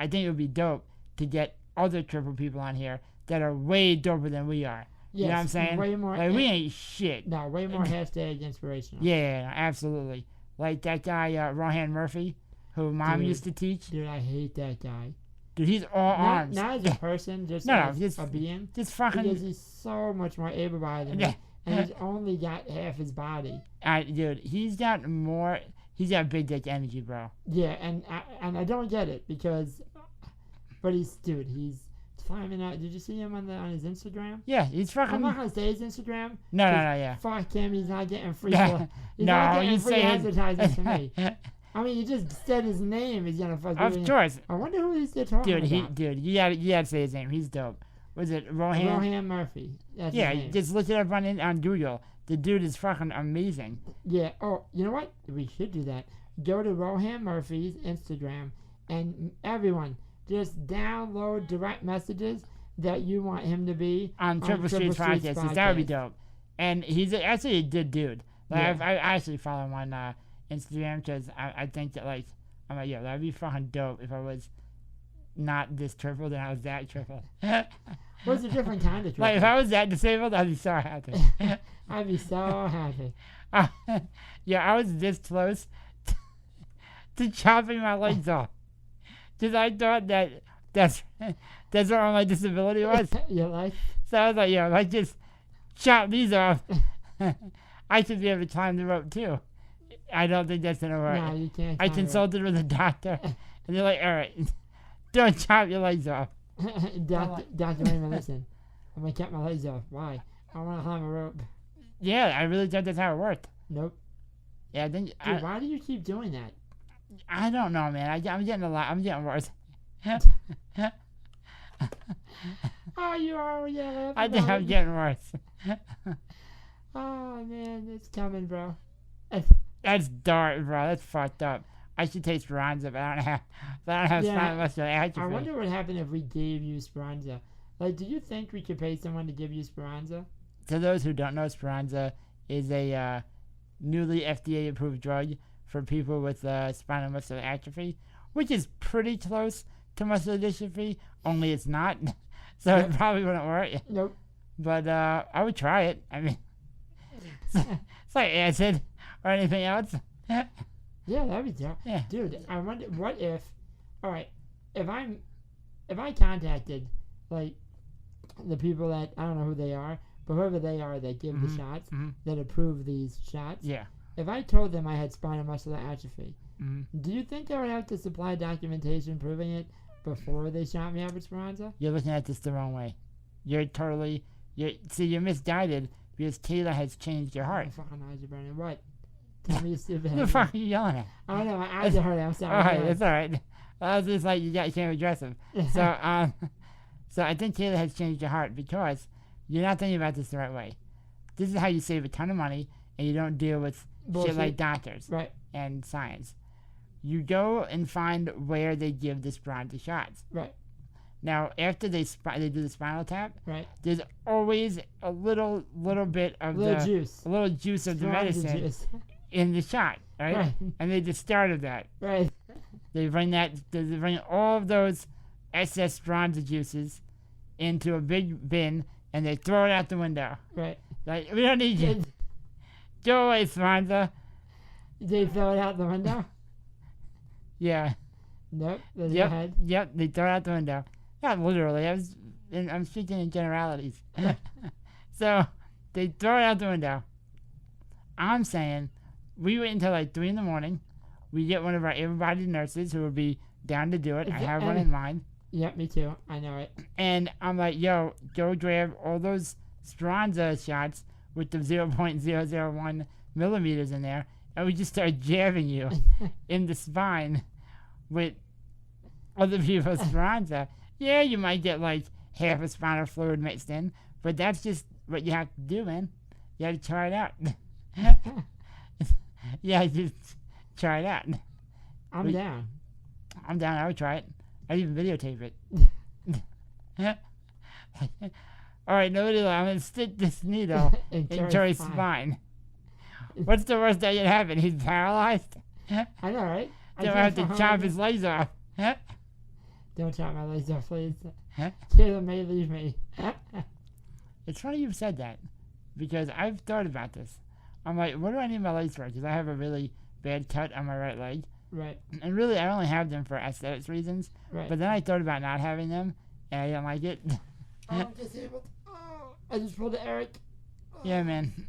I think it would be dope to get other triple people on here that are way doper than we are. Yes, you know what I'm saying? Way more. Like, we ain't shit. No, way more hashtag inspirational. Yeah, absolutely. Like that guy, Rohan Murphy, who Mom Dude. used to teach. Dude, I hate that guy. Dude, he's all arms. Not as a person, just No, as just- a being. Just fucking... Because he's so much more able-bodied than me. And he's only got half his body. Dude, he's got big dick energy, bro. Yeah, and I don't get it because, but he's climbing out. Did you see him on his Instagram? Yeah, he's fucking... I'm not gonna say his Instagram. No, yeah. Fuck him. He's not getting free. Yeah. He's No, not getting you free say his- advertising to me. I mean, you just said his name. He's gonna fuck. Of course. I wonder who he's talking about. Dude, you gotta say his name. He's dope. Was it Rohan? Rohan Murphy. That's Yeah, his name. just look it up on Google. The dude is fucking amazing. Yeah. Oh, you know what? We should do that. Go to Rohan Murphy's Instagram, and everyone just download direct messages that you want him to be On Triple Streets Podcast. 'Cause that would be dope. And he's actually a good dude. Like, Yeah. I actually follow him on Instagram because I think that, like, I'm like, yeah, that'd be fucking dope if I was not this triple, then I was that triple. What's a different kind of triple? Like, if I was that disabled, I'd be so happy. I'd be so happy. Yeah, I was this close to chopping my legs off. Because I thought that's what my disability was. You like? So I was like, yeah, if I just chop these off, I should be able to climb the rope too. I don't think that's going to work. No, you can't. I consulted with a doctor, and they're like, all right, don't chop your legs off. Doctor Raymond, listen. I'm gonna cut my legs off. Why? I want to climb a rope. Yeah, I really thought that's how it worked. Nope. Yeah, I think... Dude, why do you keep doing that? I don't know, man. I'm getting a lot. I'm getting worse. Oh, you are. Yeah. I think I'm getting worse. Oh man, it's coming, bro. That's dark, bro. That's fucked up. I should take Speranza, but I don't have Yeah, spinal muscular atrophy. I wonder what happened if we gave you Speranza. Like, do you think we could pay someone to give you Speranza? To those who don't know, Speranza is a newly FDA-approved drug for people with spinal muscular atrophy, which is pretty close to muscular dystrophy, only it's not. So Yep. it probably wouldn't work. Nope. but I would try it. I mean, it's like acid or anything else. Yeah, that'd be tough. Yeah. Dude, I wonder, what if, alright, if I contacted, like, the people that, I don't know who they are, but whoever they are that give the shots, that approve these shots, Yeah. if I told them I had spinal muscular atrophy, Mm-hmm. do you think I would have to supply documentation proving it before they shot me up with Speranza? You're looking at this the wrong way. You're misguided because Taylor has changed your heart. My fucking eyes are burning. What? Tell me, you stupid. What the fuck are you yelling at? I don't know, my eyes are hurting. I'm sorry. Alright, it's alright. I was just like, you can't address him. So, so I think Taylor has changed your heart because you're not thinking about this the right way. This is how you save a ton of money and you don't deal with Bullshit. shit like doctors Right. and science. You go and find where they give the Speranza shots. Right. Now, after they do the spinal tap, Right. there's always a little bit of A little the juice. a little juice of the Speranza medicine juice. in the shot, right? Right. And they just started that. Right. They bring all of those excess Speranza juices into a big bin and they throw it out the window. Right. Like, we don't need you. Go away, Speranza. They throw it out the window? Yeah. Nope. There's Yep. your head. Yep. They throw it out the window. Not literally. I'm speaking in generalities. So they throw it out the window. I'm saying we wait until like 3 a.m. We get one of our able-bodied nurses who will be down to do it. I have one in mind. Yep, me too. I know it. And I'm like, yo, go grab all those Speranza shots with the 0.001 millimeters in there, and we just start jabbing you in the spine with other people's Speranza. Yeah, you might get like half a spinal fluid mixed in, but that's just what you have to do, man. You have to try it out. Yeah, just try it out. I'm down. I'm down. I would try it. I'd even videotape it. All right, no deal. I'm gonna stick this needle in Joey's spine. What's the worst that could happen? He's paralyzed. I know, right? Don't have to chop his legs off. Don't chop my legs off, please. Huh? Taylor may leave me. It's funny you've said that because I've thought about this. I'm like, what do I need my legs for? Because I have a really bad cut on my right leg. Right. And really, I only have them for aesthetics reasons. Right. But then I thought about not having them, and I didn't like it. Oh, I'm disabled. Oh, I just pulled Eric. Oh. Yeah, man.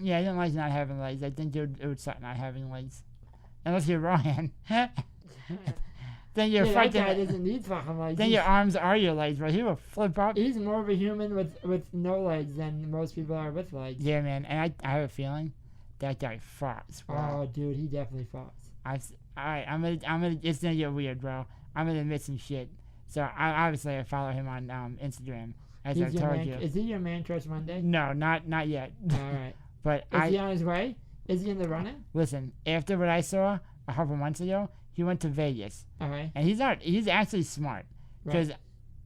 Yeah, I didn't like not having legs. I think it would suck not having legs. Unless you're Ryan. Then you're That guy fucking... doesn't need fucking legs. Then your arms are your legs, bro. He will flip up. He's more of a human with no legs than most people are with legs. Yeah, man. And I have a feeling that guy farts, bro. Oh, dude, he definitely farts. Alright, I'm gonna, it's gonna get weird, bro. I'm gonna admit some shit. So, I follow him on Instagram, as I told you. Is he your man crush Monday? No, not yet. Alright. But Is he on his way? Is he in the running? Listen, after what I saw a couple months ago, he went to Vegas. Alright. And he's actually smart. Because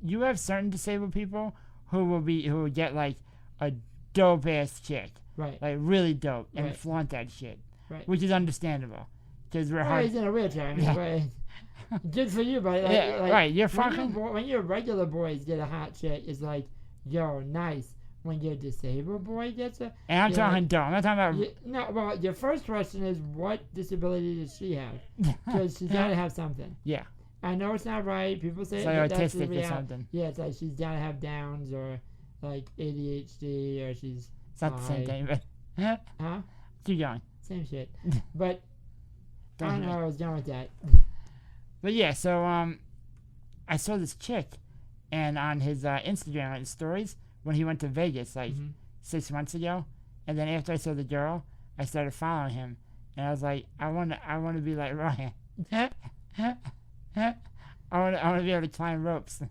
you have certain disabled people who will get like a dope ass chick. Right. Like really dope. And flaunt that shit. Right. Which is understandable. Because we're hard. He's in a wheelchair. I mean, Yeah. good for you, but right, you're fucking... When your regular boys get a hot chick, it's like, yo, nice. When your disabled boy gets a... And I'm talking dope. I'm not talking about... No, well, your first question is, what disability does she have? Because she's got to have something. Yeah. I know it's not right. People say it's like that's the autistic or something. Yeah, it's like she's got to have Downs or like ADHD or she's... It's not the same thing, but... Huh? Keep going. Same shit. But I don't know where I was going with that. But yeah, so I saw this chick, and on his Instagram, on his stories, when he went to Vegas like 6 months ago, and then after I saw the girl, I started following him, and I was like, I want to be like Ryan. I want to be able to climb ropes.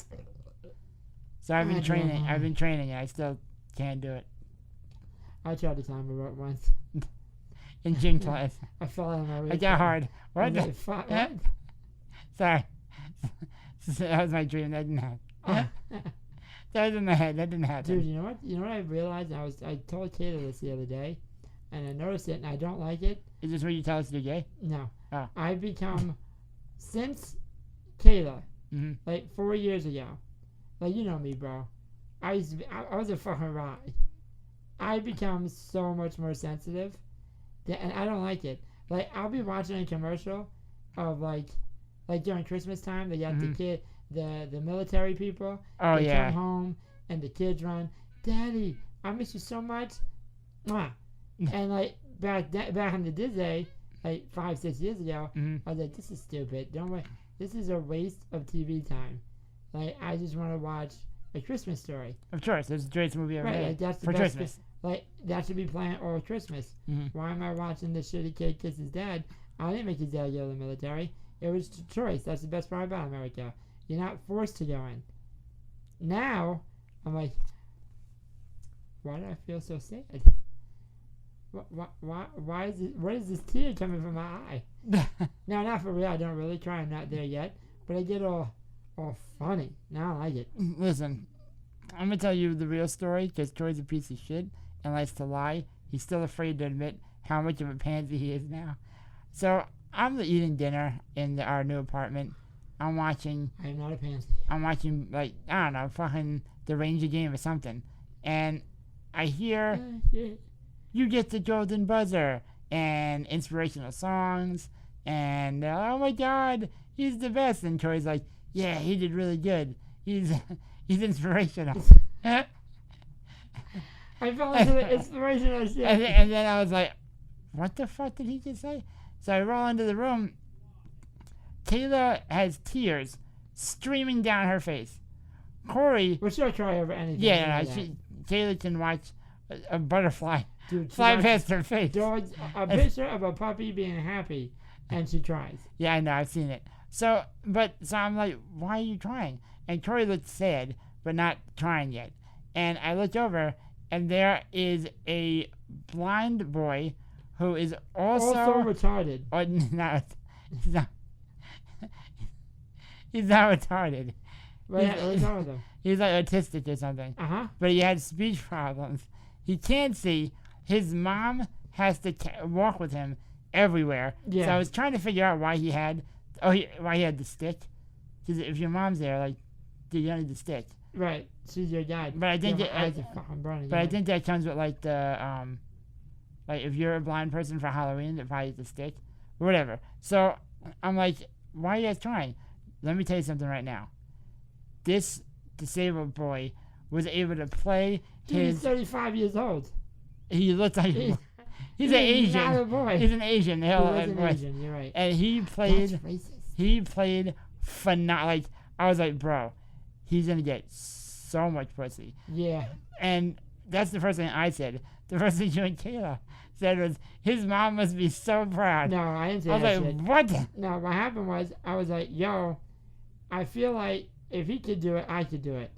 So I've been training. And I still can't do it. I tried to climb a rope once. In gym class. I fell out of my way. I got hard. What? What? Sorry. That was my dream. That didn't happen. That was in my head. That didn't happen. Dude, you know what? You know what I realized? I told Taylor this the other day, and I noticed it, and I don't like it. Is this what you tell us you're gay? No. Oh. I've become, since Kayla, Mm-hmm. like 4 years ago, like you know me, bro. I was a fucking rock. I become so much more sensitive, and I don't like it. Like, I'll be watching a commercial of like during Christmas time, they got the military people. Oh, they yeah. come home and the kids run, "Daddy, I miss you so much." Mwah. And like back in the day, like 5-6 years ago, I was like, "This is stupid. Don't wait. This is a waste of TV time. Like, I just want to watch A Christmas Story." Of course, it's the greatest movie ever Right, made like, that's the for best Christmas. Like, that should be playing all Christmas. Why am I watching this shitty kid kiss his dad? I didn't make his dad go to the military. It was a choice. That's the best part about America. You're not forced to go in. Now, I'm like, why do I feel so sad? Why is it? What is this tear coming from my eye? No, not for real. I don't really cry. I'm not there yet. But I get all funny. Now I like it. Listen, I'm going to tell you the real story because Troy's a piece of shit and likes to lie. He's still afraid to admit how much of a pansy he is now. So I'm eating dinner in our new apartment. I'm watching, I'm not a pansy. like, I don't know, fucking the Ranger game or something. And I hear, you get the golden buzzer, and inspirational songs, and oh my God, he's the best. And Troy's like, yeah, he did really good. He's inspirational. I fell into the inspirational shit. And then I was like, what the fuck did he just say? So I roll into the room. Kayla has tears streaming down her face. Corey, Well, she'll cry over anything. yeah, You know that. Kayla can watch a butterfly Dude, she fly watched past her face. a picture of a puppy being happy, and she cries. Yeah, I know, I've seen it. So I'm like, why are you crying? And Corey looked sad, but not crying yet. And I looked over, and there is a blind boy who is also retarded. Oh, no, he's not. He's not retarded. What's wrong with him? He's like autistic or something. But he had speech problems. He can't see. His mom has to walk with him everywhere. Yeah. So I was trying to figure out why he had the stick. Because if your mom's there, like, you don't need the stick. Right. She's your dad. But I think I think that comes with like the like if you're a blind person for Halloween, it probably is the stick or whatever. So I'm like, why are you guys trying? Let me tell you something right now. This disabled boy was able to play He's 35 years old. He looks like he's an Asian. Not a boy. He's an Asian. He was an Asian. You're right. And he played phenomenal. Like, I was like, bro, he's gonna get so much pussy. Yeah. And that's the first thing I said. The first thing you and Kayla said was, his mom must be so proud. No, I didn't say I was that like, shit. what? No, what happened was, I was like, yo, I feel like if he could do it, I could do it.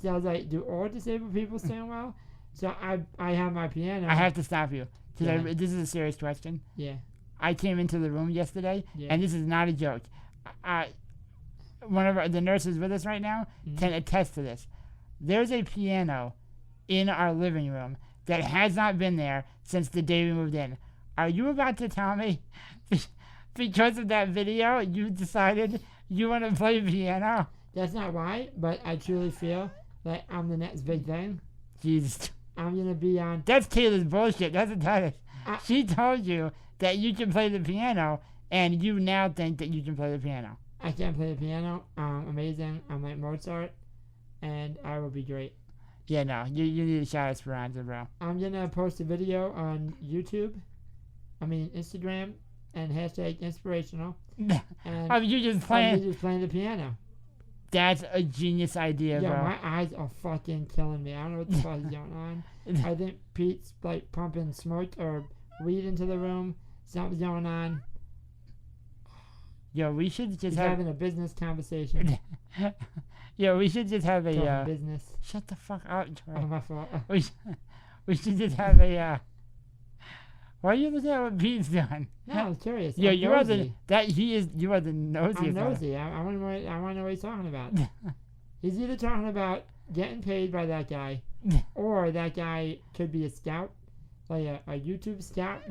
So I was like, do all disabled people sing well? So I have my piano. I have to stop you. Because Yeah. this is a serious question. Yeah. I came into the room yesterday, Yeah. and this is not a joke. One of the nurses with us right now can attest to this. There's a piano in our living room that has not been there since the day we moved in. Are you about to tell me because of that video you decided you want to play piano? That's not why, but I truly feel like I'm the next big thing. Jesus. I'm going to be on... That's Kayla's bullshit. That's what that is. She told you that you can play the piano, and you now think that you can play the piano. I can't play the piano. I'm amazing. I'm like Mozart, and I will be great. Yeah, no. You need a shout Esperanza, bro. I'm going to post a video on Instagram, and hashtag inspirational. And you just playing... I'm just playing the piano. That's a genius idea, Yeah, bro. my eyes are fucking killing me. I don't know what the fuck is going on. I think Pete's like pumping smoke or weed into the room. Something's going on. Yo, we should just He's have... having a business conversation. Yo, we should just have a... Talking business. Shut the fuck up, Troy. Oh, my fault. We should just have a... Why are you looking at what Pete's doing? No, I'm curious. Yo, I'm you nosy. You are the nosiest. I'm nosy. I want to know what he's talking about. He's either talking about getting paid by that guy, or that guy could be a scout, like a YouTube scout.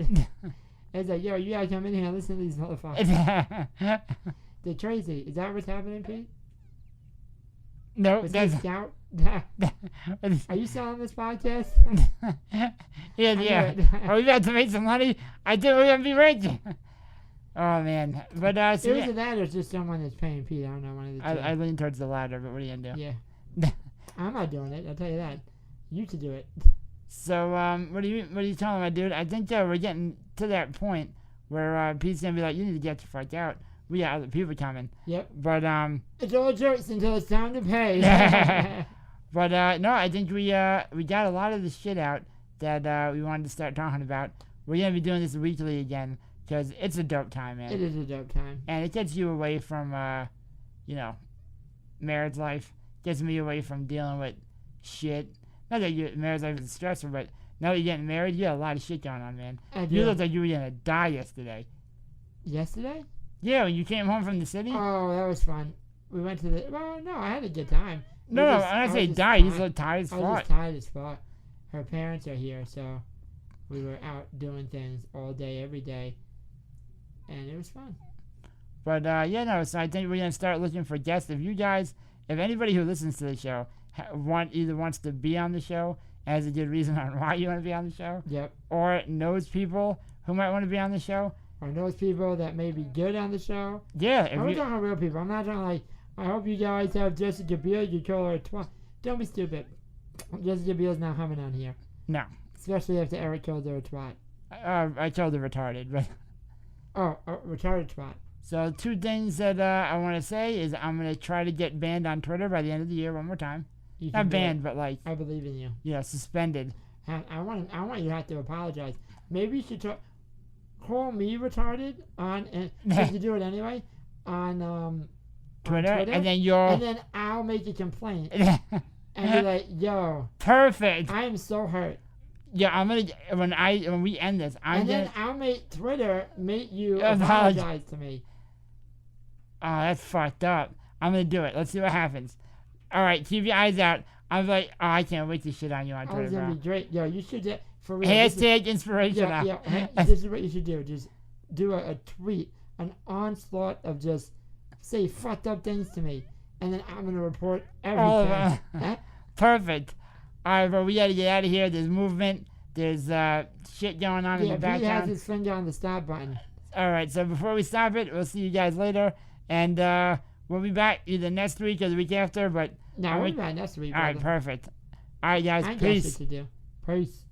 It's like, yo, you gotta come in here and listen to these motherfuckers. They're crazy. Is that what's happening, Pete? No, Was he that's... a scout? Are you selling this podcast? Yeah. Are we about to make some money? I think we're gonna be rich. Oh man, but so It was that, or it's just someone that's paying Pete. I don't know, one of the two. I lean towards the latter, but what are you gonna do? Yeah. I'm not doing it. I'll tell you that. You should do it. So what are you telling me, dude? I think we're getting to that point where Pete's gonna be like, you need to get the fuck out. We got other people coming. Yep. But it's all jokes until it's time to pay. But no, I think we got a lot of the shit out that we wanted to start talking about. We're gonna be doing this weekly again because it's a dope time, man. It is a dope time, and it gets you away from marriage life. Gets me away from dealing with shit. Not that your marriage life is stressful, but now that you're getting married, you got a lot of shit going on, man. You looked like you were gonna die yesterday. Yesterday? Yeah, when you came home from the city. Oh, that was fun. We went to the. Well, no, I had a good time. No, when I say die, you look tired as fuck. I was just tired as fuck. Her parents are here, so we were out doing things all day, every day, and it was fun. But so I think we're gonna start looking for guests. If anybody who listens to the show either wants to be on the show, has a good reason on why you want to be on the show, yep, or knows people who might want to be on the show, or knows people that may be good on the show. Yeah, I'm talking about real people. I'm not talking like, I hope you guys have Jessica Biel. You call her a twat. Don't be stupid. Jessica Biel's not coming on here. No. Especially after Eric called her a twat. I told her retarded, but. Oh, a retarded twat. So 2 things that I want to say is I'm going to try to get banned on Twitter by the end of the year one more time. Not banned, but like. I believe in you. Yeah, suspended. I want you to have to apologize. Maybe you should call me retarded and you do it anyway on Twitter, and then I'll make a complaint and be like, "Yo, perfect! I am so hurt." Yeah, I'm gonna when we end this, then I'll make Twitter make you apologize to me. Oh, that's fucked up. I'm gonna do it. Let's see what happens. All right, keep your eyes out. I'm like, oh, I can't wait to shit on you on Twitter, it's gonna be great. Yo, you should for real. #inspirational. Yeah, this is what you should do. Just do a tweet, an onslaught of just say fucked up things to me, and then I'm gonna report everything. Perfect. All right, bro, we gotta get out of here. There's movement. There's shit going on in the background. Yeah, he has his finger on the stop button. All right, so before we stop it, we'll see you guys later, and we'll be back either next week or the week after. But no, we'll be back next week. All right, perfect. All right, guys, peace. Peace.